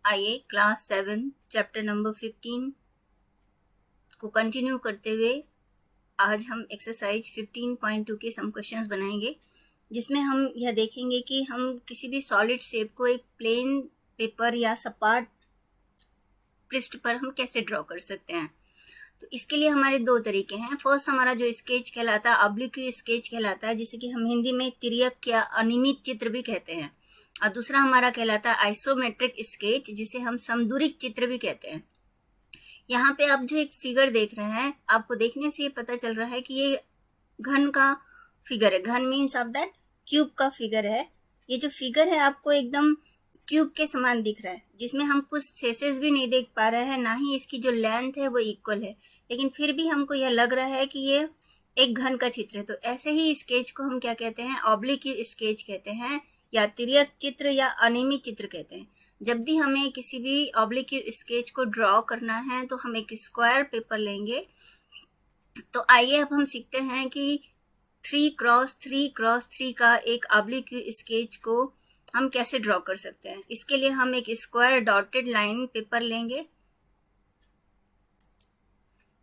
आइए class 7 chapter number 15 को continue करते हुए आज हम एक्सरसाइज 15.2 के सम क्वेश्चंस बनाएंगे, जिसमें हम यह देखेंगे कि हम किसी भी सॉलिड शेप को एक प्लेन पेपर या सपाट पृष्ठ पर हम कैसे ड्रॉ कर सकते हैं। तो इसके लिए हमारे दो तरीके हैं। फर्स्ट हमारा जो स्केच कहलाता है ऑब्लिक स्केच कहलाता है, जिसे कि हम हिंदी में तिर्यक या अनियमित चित्र भी कहते हैं, और दूसरा हमारा कहलाता है आइसोमेट्रिक स्केच, जिसे हम समदूरिक चित्र भी कहते हैं। यहाँ पे आप जो एक फिगर देख रहे हैं, आपको देखने से ये पता चल रहा है कि ये घन का फिगर है। घन मीन्स ऑफ दैट क्यूब का फिगर है। ये जो फिगर है आपको एकदम क्यूब के समान दिख रहा है, जिसमें हम कुछ फेसेस भी नहीं देख पा रहे हैं, ना ही इसकी जो लेंथ है वो इक्वल है, लेकिन फिर भी हमको यह लग रहा है कि ये एक घन का चित्र है। तो ऐसे ही स्केच को हम क्या कहते हैं, ऑब्लिक स्केच कहते हैं, या तिर्यक चित्र या अनियमित चित्र कहते हैं। जब भी हमें किसी भी ऑब्लिक स्केच को ड्रॉ करना है तो हम एक स्क्वायर पेपर लेंगे। तो आइए अब हम सीखते हैं कि 3x3x3 का एक ऑब्लिक स्केच को हम कैसे ड्रॉ कर सकते हैं। इसके लिए हम एक स्क्वायर डॉटेड लाइन पेपर लेंगे।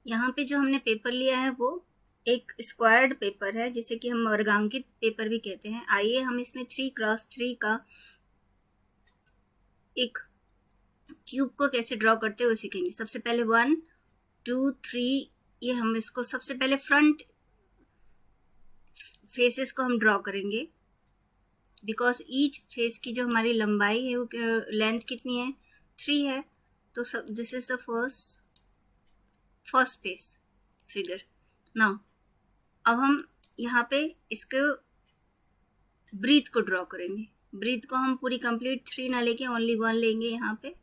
यहाँ पे जो हमने पेपर लिया है वो एक स्क्वायर्ड पेपर है, जिसे कि हम वर्गांकित पेपर भी कहते हैं। आइए हम इसमें 3x3 का एक क्यूब को कैसे ड्रॉ करते हुए सीखेंगे। सबसे पहले 1 2 3 ये हम इसको सबसे पहले फ्रंट फेसेस को हम ड्रॉ करेंगे, बिकॉज ईच फेस की जो हमारी लंबाई है वो लेंथ कितनी है, 3 है। तो this is the first face figure. Now अब हम यहाँ पे इसको ब्रीथ को ड्रॉ करेंगे। ब्रीथ को हम पूरी कंप्लीट 3 ना लेके ओनली 1 लेंगे यहाँ पे।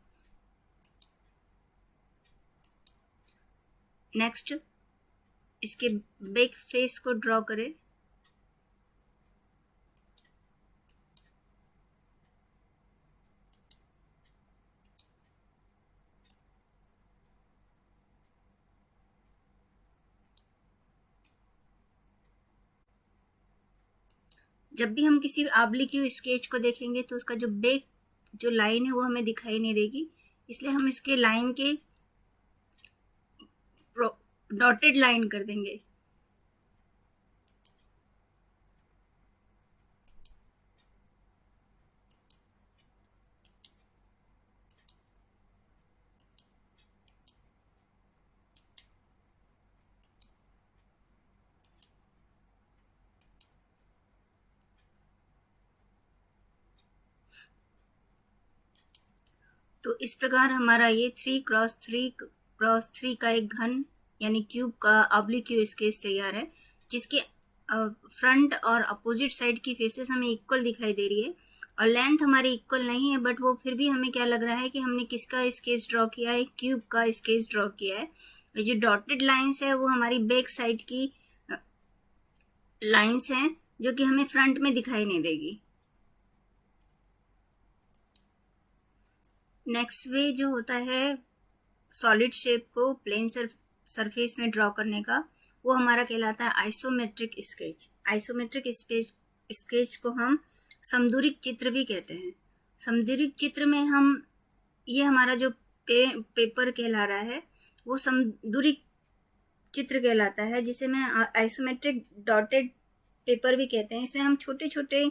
नेक्स्ट इसके बैक फेस को ड्रॉ करें। जब भी हम किसी ऑब्लिक स्केच को देखेंगे तो उसका जो बैक जो लाइन है वो हमें दिखाई नहीं देगी, इसलिए हम इसके लाइन के डॉटेड लाइन कर देंगे। तो इस प्रकार हमारा ये 3x3 का एक घन यानी क्यूब का ऑब्लिक स्केच तैयार है, जिसके फ्रंट और अपोजिट साइड की फेसेस हमें इक्वल दिखाई दे रही है, और लेंथ हमारी इक्वल नहीं है, बट वो फिर भी हमें क्या लग रहा है कि हमने किसका स्केच ड्रॉ किया है, क्यूब का स्केच ड्रॉ किया है। ये जो डॉटेड लाइंस है वो हमारी बैक साइड की लाइंस हैं, जो कि हमें फ्रंट में दिखाई नहीं देगी। नेक्स्ट वे जो होता है सॉलिड शेप को प्लेन सरफेस में ड्रॉ करने का, वो हमारा कहलाता है आइसोमेट्रिक स्केच। आइसोमेट्रिक स्केच को हम समदूरिक चित्र भी कहते हैं। समदूरिक चित्र में हम ये हमारा जो पेपर कहला रहा है वो समदूरिक चित्र कहलाता है, जिसे मैं आइसोमेट्रिक डॉटेड पेपर भी कहते हैं। इसमें हम छोटे छोटे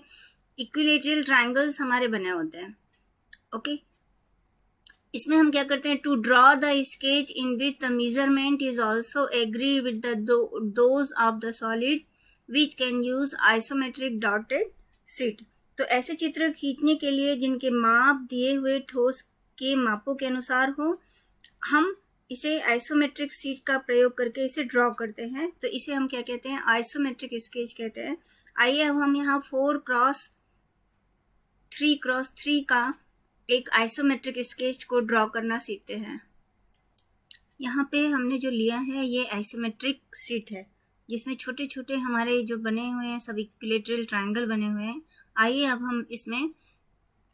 इक्विलेटरल ट्रायंगल्स हमारे बने होते हैं। ओके, इसमें हम क्या करते हैं, to draw the sketch in which the measurement is also agree with those of the solid which can use isometric dotted sheet. तो ऐसे चित्र खींचने के लिए जिनके माप दिए हुए ठोस के मापों के अनुसार हो, हम इसे आइसोमेट्रिक शीट का प्रयोग करके इसे ड्रॉ करते हैं। तो इसे हम क्या कहते हैं, आइसोमेट्रिक स्केच कहते हैं। आइए अब हम यहाँ 4x3 का एक आइसोमेट्रिक स्केच को ड्रॉ करना सीखते हैं। यहाँ पे हमने जो लिया है ये आइसोमेट्रिक शीट है, जिसमें छोटे छोटे हमारे जो बने हुए हैं सब इक्विलेटरल ट्रायंगल बने हुए हैं। आइए अब हम इसमें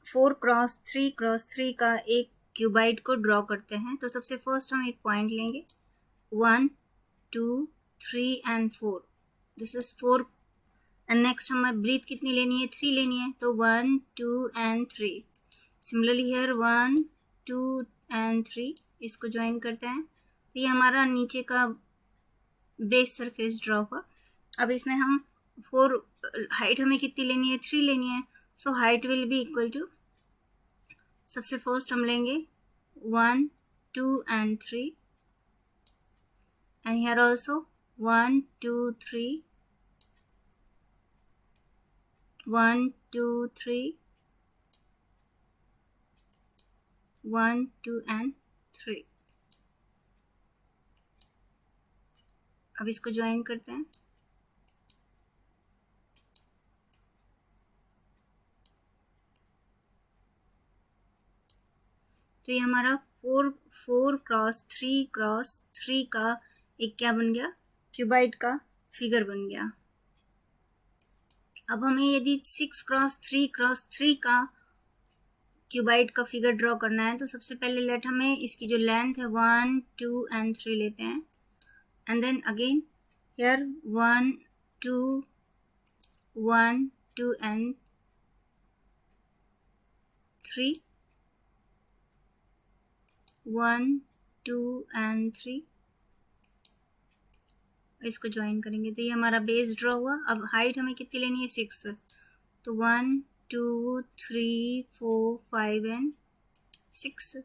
4x3 का एक क्यूबाइड को ड्रॉ करते हैं। तो सबसे फर्स्ट हम एक पॉइंट लेंगे, 1 2 3 and 4। This is 4। And next हमें ब्रीथ कितनी लेनी है, 3 लेनी है, तो 1 2 एंड 3। Similarly here 1 2 एंड 3, इसको ज्वाइन करते हैं तो ये हमारा नीचे का बेस सरफेस ड्रॉ हुआ। अब इसमें हम 4 हाइट हमें कितनी लेनी है, 3 लेनी है। So height will be equal to, सबसे फर्स्ट हम लेंगे 1 2 and 3 and here also 1 2 3 1 2 3 1 2 and 3। अब इसको ज्वाइन करते हैं तो ये हमारा 4 क्रॉस 3 का एक क्या बन गया, क्यूबाइड का फिगर बन गया। अब हमें यदि 6 क्रॉस 3 का क्यूबाइड का फिगर ड्रॉ करना है तो सबसे पहले लेट हमें इसकी जो लेंथ है 1 2 एंड 3 लेते हैं and then again here 1 2 1 2 and 3 1 2 and 3, इसको ज्वाइन करेंगे तो ये हमारा बेस ड्रॉ हुआ। अब हाइट हमें कितनी लेनी है, 6, तो 1 2 3 4 5 and 6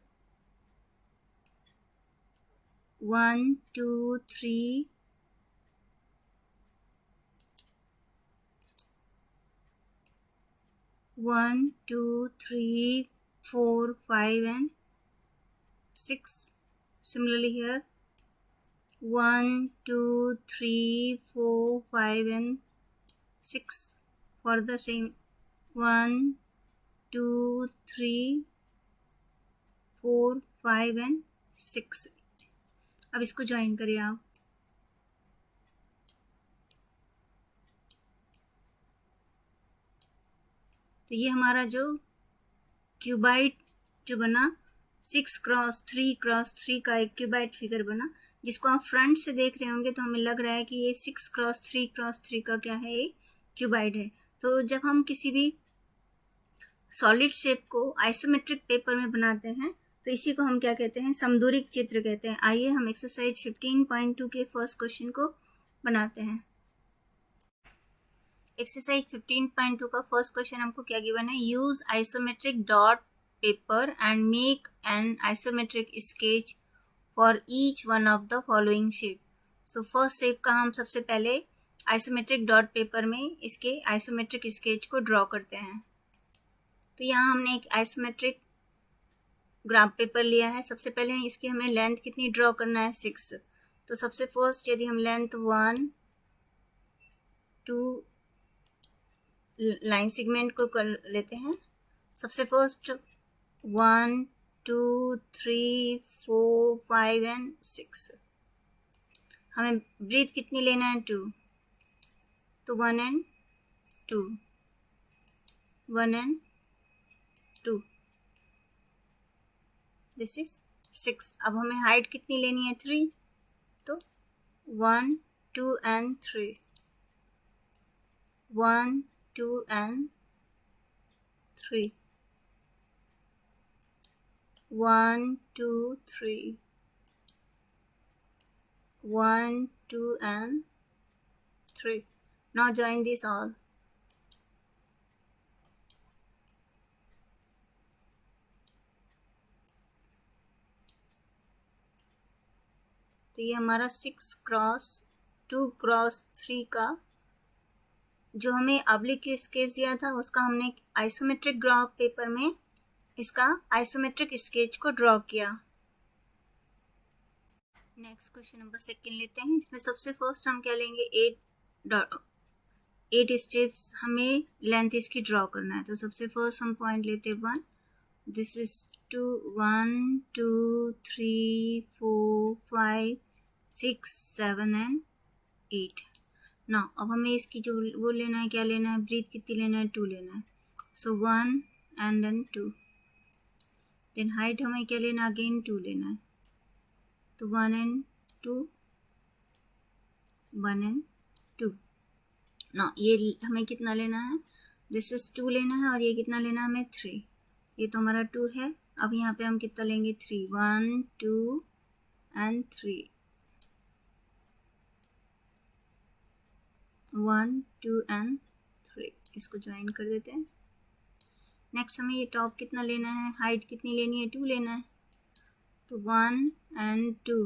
1 2 3 1 2 3 4 5 and 6। Similarly here 1 2 3 4 5 and 6 for the same 1 2 3 4 5 and 6। अब इसको ज्वाइन करिए आप। तो ये हमारा जो क्यूबाइड जो बना 6 क्रॉस 3 का एक क्यूबाइड फिगर बना, जिसको आप फ्रंट से देख रहे होंगे तो हमें लग रहा है कि ये 6 क्रॉस 3 का क्या है, ये क्यूबाइड है। तो जब हम किसी भी सॉलिड शेप को आइसोमेट्रिक पेपर में बनाते हैं तो इसी को हम क्या कहते हैं, समदूरिक चित्र कहते हैं। आइए हम एक्सरसाइज 15.2 के फर्स्ट क्वेश्चन को बनाते हैं। एक्सरसाइज 15.2 का फर्स्ट क्वेश्चन हमको क्या गिवन है, use isometric dot paper and make an isometric sketch for each one of the following shape. So first shape का हम सबसे पहले आइसोमेट्रिक डॉट पेपर में इसके आइसोमेट्रिक स्केच को ड्रॉ करते हैं। तो यहाँ हमने एक आइसोमेट्रिक ग्राफ पेपर लिया है। सबसे पहले इसकी हमें लेंथ कितनी ड्रॉ करना है, 6। तो सबसे फर्स्ट यदि हम लेंथ 1 2 लाइन सेगमेंट को कर लेते हैं। सबसे फर्स्ट 1 2 3 4 5 एंड 6। हमें ब्रीथ कितनी लेना है, 2। तो 1 एंड 2 1 एंड 2, दिस इज 6। अब हमें हाइट कितनी लेनी है, 3। तो 1 2 and 3 1 2 and 3 1 2 3 1 2 and 3। Now join this all। तो ये हमारा 6 क्रॉस 2 क्रॉस 3 का जो हमें ऑब्लिक स्केच दिया था उसका हमने आइसोमेट्रिक ग्राफ पेपर में इसका आइसोमेट्रिक स्केच को ड्रॉ किया। नेक्स्ट क्वेश्चन नंबर 2 लेते हैं। इसमें सबसे फर्स्ट हम क्या लेंगे, 8 स्टेप्स हमें लेंथ इसकी ड्रॉ करना है। तो सबसे फर्स्ट हम पॉइंट लेते हैं 1, दिस इज 2 1 2 3 4 5 6 7 एंड 8। ना अब हमें इसकी जो वो लेना है, क्या लेना है, ब्रीथ कितनी लेना है, 2 लेना है। सो 1 एंड देन 2, देन हाइट हमें क्या लेना, अगेन 2 लेना है। तो 1 एंड 2 1 एंड 2। ना ये हमें कितना लेना है, दिस इज 2 लेना है और ये कितना लेना है हमें, 3। ये तो हमारा 2 है। अब यहाँ पे हम कितना लेंगे 3, 1 2 एंड 3, 1 2 एंड 3, इसको ज्वाइन कर देते हैं। नेक्स्ट हमें ये टॉप कितना लेना है, हाइट कितनी लेनी है, 2 लेना है, तो 1 एंड 2,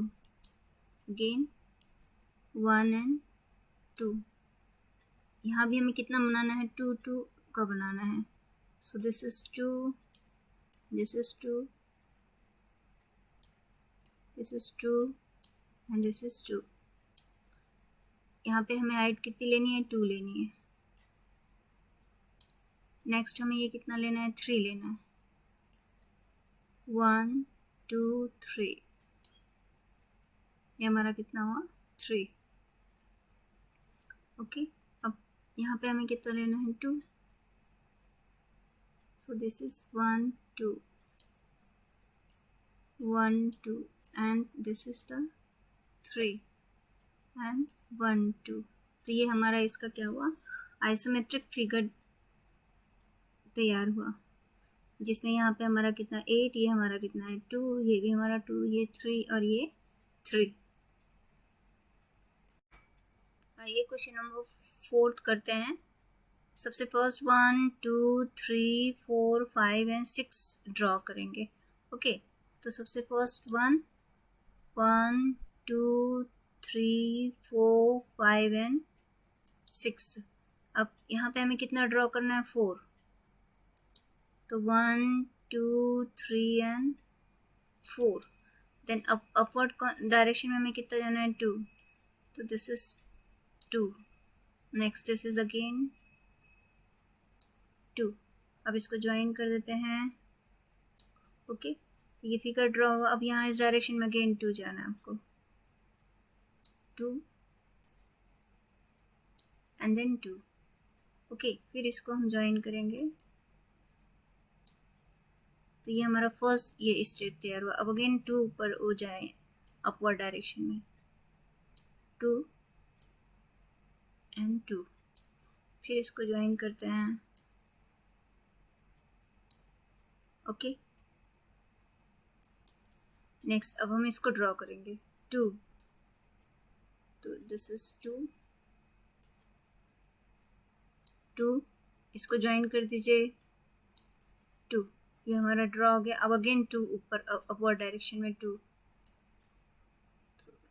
अगेन 1 एंड 2, यहाँ भी हमें कितना बनाना है, 2 2 का बनाना है। So this is 2, this is 2, this is 2 and this is 2। यहाँ पे हमें हाइट कितनी लेनी है, 2 लेनी है। नेक्स्ट हमें ये कितना लेना है, 3 लेना है, 1 2 3, ये हमारा कितना हुआ, 3। ओके, अब यहाँ पे हमें कितना लेना है, 2, सो this is 1 2 1 2 and this is the 3 and 1 2। तो ये हमारा इसका क्या हुआ, आइसोमेट्रिक फिगर तैयार हुआ, जिसमें यहाँ पे हमारा कितना 8, ये हमारा कितना है 2, ये भी हमारा 2, ये 3 और ये 3। आइए क्वेश्चन नंबर 4 करते हैं। सबसे फर्स्ट 1 2 3 4 5 एंड 6 ड्रॉ करेंगे। ओके, तो सबसे फर्स्ट 1 2 3 4 5 एंड 6। अब यहाँ पे हमें कितना ड्रॉ करना है, 4, तो 1 2 3 एंड 4। देन अपवर्ड डायरेक्शन में हमें कितना जाना है, 2, तो this is 2। Next this is again 2। अब इसको ज्वाइन कर देते हैं। ओके, ये फिगर ड्रॉ हुआ। अब यहाँ इस डायरेक्शन में अगेन 2 जाना है आपको, 2 एंड देन 2। ओके, फिर इसको हम ज्वाइन करेंगे, तो ये हमारा फर्स्ट ये स्टेप तैयार हुआ। अब अगेन 2 ऊपर हो जाए अपवर्ड डायरेक्शन में, 2 एंड 2, फिर इसको ज्वाइन करते हैं। ओके, नेक्स्ट अब हम इसको ड्रॉ करेंगे, 2, तो दिस इज 2 2, इसको ज्वाइन कर दीजिए, 2, ये हमारा ड्रॉ हो गया। अब अगेन 2 ऊपर अपवर्ड डायरेक्शन में, 2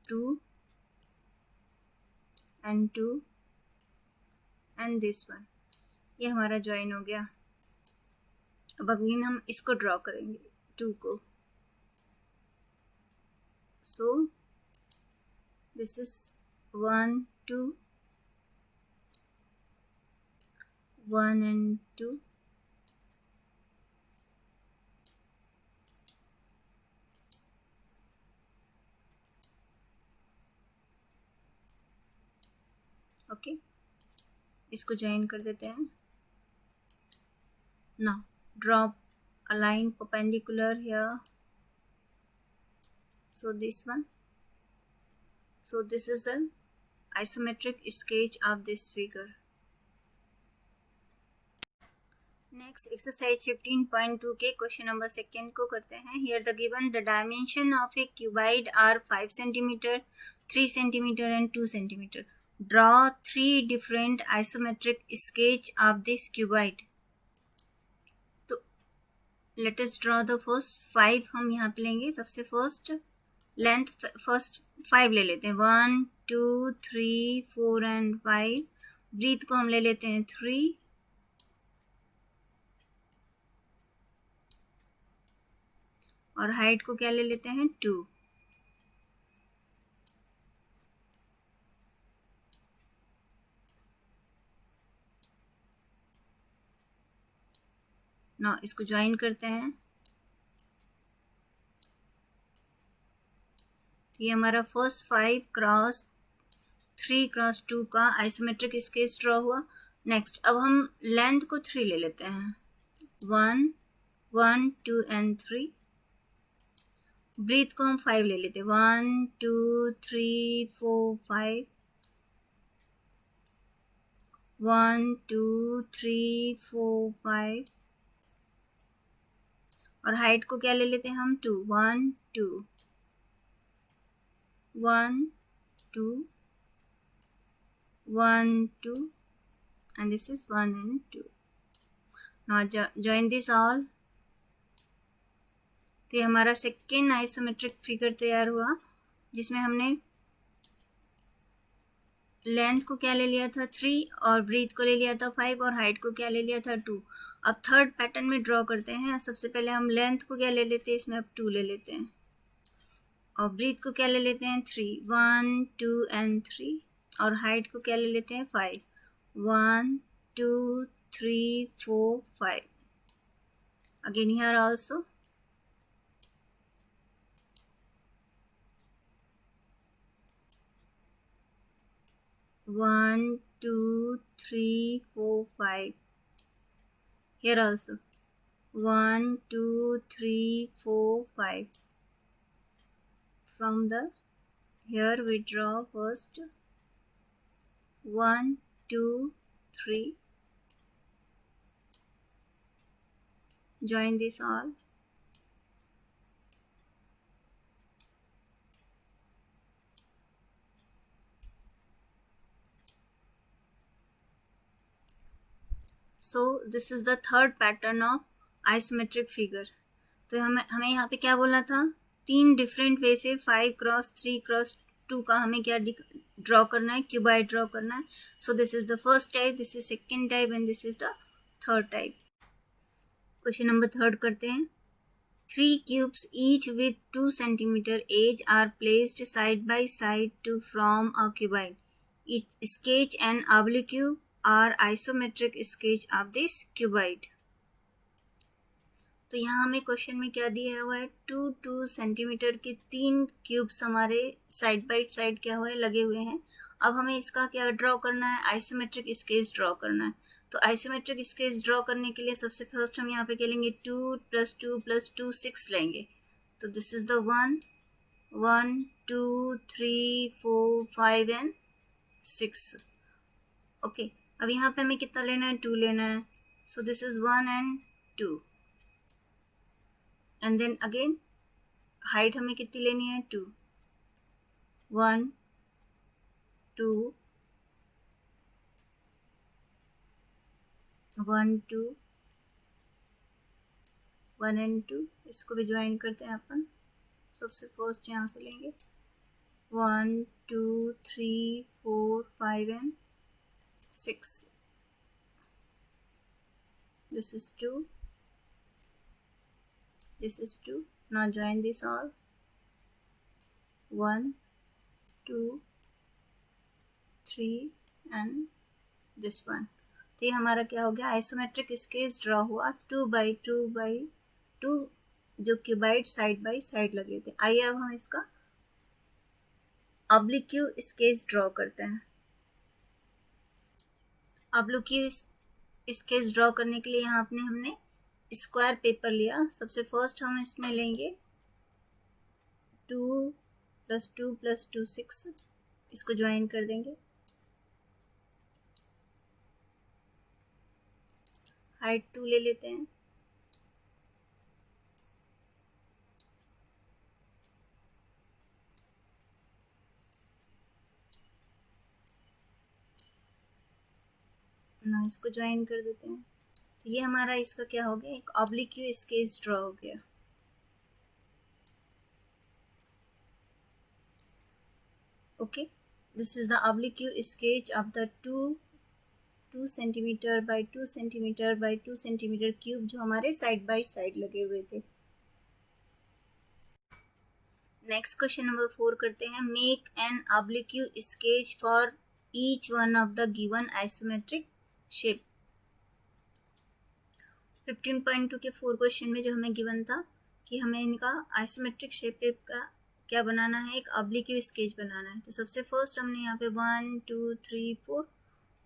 2 एंड 2 एंड दिस वन, ये हमारा ज्वाइन हो गया। अब अगेन हम इसको ड्रॉ करेंगे, 2 को, सो दिस इज 1 2 1 एंड 2, ओके, इसको ज्वाइन कर देते हैं। Now draw a line perpendicular here, so this one, so this is the isometric sketch of this figure. Next exercise 15.2 के क्वेश्चन नंबर 2 को करते हैं। Here the given the dimension of a cuboid are 5 centimetre, 3 centimetre and 2 centimetre. Draw 3 different isometric sketch of this cuboid. तो let us draw the first 5 हम यहाँ पे लेंगे। सबसे फर्स्ट लेंथ फर्स्ट 5 ले लेते हैं, 1 2 3 4 एंड 5। ब्रीथ को हम ले लेते हैं 3, और हाइट को क्या ले लेते हैं, 2। ना इसको ज्वाइन करते हैं। तो ये हमारा फर्स्ट 5 क्रॉस 3 क्रॉस 2 का आइसोमेट्रिक स्केच ड्रॉ हुआ। नेक्स्ट अब हम लेंथ को 3 ले लेते हैं, 1 1 2 एंड 3। ब्रीथ को हम 5 ले लेते हैं, 1 2 3 4 5, 1 2 3 4 5, और हाइट को क्या ले लेते हैं हम 2, 1 2 1 2 1 2 and this is 1 and 2. Now join this all. तो ये हमारा सेकेंड आइसोमेट्रिक फिगर तैयार हुआ जिसमें हमने लेंथ को क्या ले लिया था 3 और ब्रीथ को ले लिया था 5 और हाइट को क्या ले लिया था 2. अब थर्ड पैटर्न में ड्रॉ करते हैं. सबसे पहले हम लेंथ को क्या ले लेते हैं, इसमें अब 2 ले लेते हैं और ब्रीथ को क्या ले लेते हैं 3, 1 2 एंड 3 और हाइट को क्या ले लेते हैं 5, 1 2 3 4 5. Again here also 1 2 3 4 5. Here also 1 2 3 4 5. From the here we draw first 1 2 3. Join this all. So this is the third pattern of isometric figure. तो हमें यहाँ पे क्या बोलना था, 3 डिफरेंट वे से 5 क्रॉस 3 क्रॉस 2 का हमें क्या ड्रॉ करना है, क्यूबाइड ड्रॉ करना है. So this is the first type, this is second type and this is the third type. Question number 3 करते हैं. 3 cubes each with 2 centimeter each are placed side by side to form a cuboid. Sketch an oblique or isometric sketch of this cuboid. तो यहाँ हमें question में क्या दिया हुआ है, 2 सेंटीमीटर के 3 क्यूब्स हमारे साइड बाई साइड क्या हुए लगे हुए हैं. अब हमें इसका क्या ड्रॉ करना है, आइसोमेट्रिक स्केच ड्रॉ करना है. तो आइसोमेट्रिक स्केच ड्रॉ करने के लिए सबसे फर्स्ट हम यहाँ पे क्या लेंगे, 2 + 2 + 2 6 लेंगे. तो this is the 1 1 2 3 4 5 and 6. Okay, अब यहाँ पे हमें कितना लेना है, 2 लेना है. So this is 1 and 2 and then again height हमें कितनी लेनी है, 2 1 2 1 2 1 एंड 2. इसको भी ज्वाइन करते हैं अपन. सबसे फर्स्ट यहाँ से लेंगे 1 2 3 4 5 and 6. This is 2. This is 2. Now join this all. 1 2 3 and this one. तो ये हमारा क्या हो गया, आइसोमेट्रिक स्केच ड्रॉ हुआ 2 by 2 by 2 जो क्यूबाइड साइड बाई साइड लगे थे. आइए अब हम इसका ऑब्लिक्यू स्केच ड्रॉ करते हैं. ऑब्लिक्यू स्केच ड्रॉ करने के लिए यहाँ अपने हमने स्क्वायर पेपर लिया. सबसे फर्स्ट हम इसमें लेंगे 2 + 2 + 2 6. इसको ज्वाइन कर देंगे. हाइट 2 ले लेते हैं. ना इसको ज्वाइन कर देते हैं. तो ये हमारा इसका क्या हो गया, एक ऑब्लिक्यू स्केच ड्रॉ हो गया. Okay, this is the oblique sketch of the 2 centimetre by 2 centimetre by 2 centimetre cube जो हमारे साइड बाय साइड लगे हुए थे. नेक्स्ट क्वेश्चन नंबर 4 करते हैं. Make an oblique sketch for each one of the given isometric shape. 15.2 के 4 question में जो हमें गिवन था कि हमें इनका आइसोमेट्रिक शेप का क्या बनाना है, एक ऑब्लिक्यू स्केच बनाना है. तो सबसे फर्स्ट हमने यहाँ पे 1 2 3 4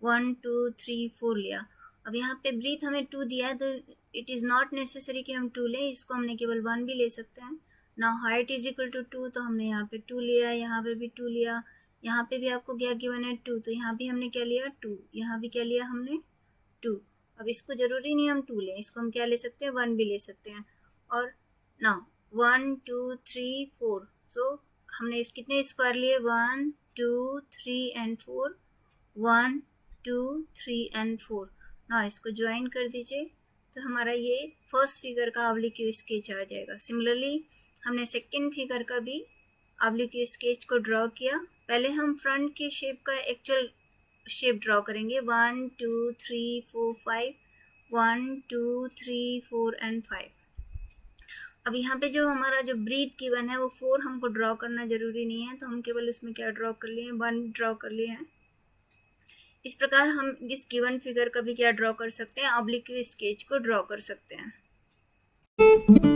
1 2 3 4 लिया. अब यहाँ पे ब्रीथ हमें 2 दिया है तो इट इज़ नॉट नेसेसरी कि हम 2 लें, इसको हमने केवल 1 भी ले सकते हैं. Now height is equal to 2 तो हमने यहाँ पे 2 लिया, यहाँ पे भी 2 लिया, यहाँ पे भी आपको क्या गिवन है 2, तो यहाँ भी हमने क्या लिया 2, यहाँ भी क्या लिया हमने 2. अब इसको ज़रूरी नहीं हम 2 लें, इसको हम क्या ले सकते हैं 1 भी ले सकते हैं. और नाउ 1 2 3 4, सो हमने इस कितने स्क्वायर लिए 1 2 3 एंड 4, 1 2 3 एंड 4। नाउ इसको ज्वाइन कर दीजिए तो हमारा ये फर्स्ट फिगर का ऑब्लिक्यू स्केच आ जाएगा। सिमिलरली हमने सेकेंड फिगर का भी ऑब्लिक्यू स्केच को ड्रॉ किया। पहले हम फ्रंट की शेप का एक्चुअल शेप ड्रॉ करेंगे 1 2 3 4 5, 1 2 3 4 एंड 5। अब यहाँ पे जो हमारा जो ब्रीथ गिवन है वो 4 हमको ड्रॉ करना जरूरी नहीं है, तो हम केवल उसमें क्या ड्रॉ कर लिए हैं 1 ड्रॉ कर लिए हैं। इस प्रकार हम इस गिवन फिगर का भी क्या ड्रॉ कर सकते हैं, ऑब्लिक्यू स्केच को ड्रॉ कर सकते हैं।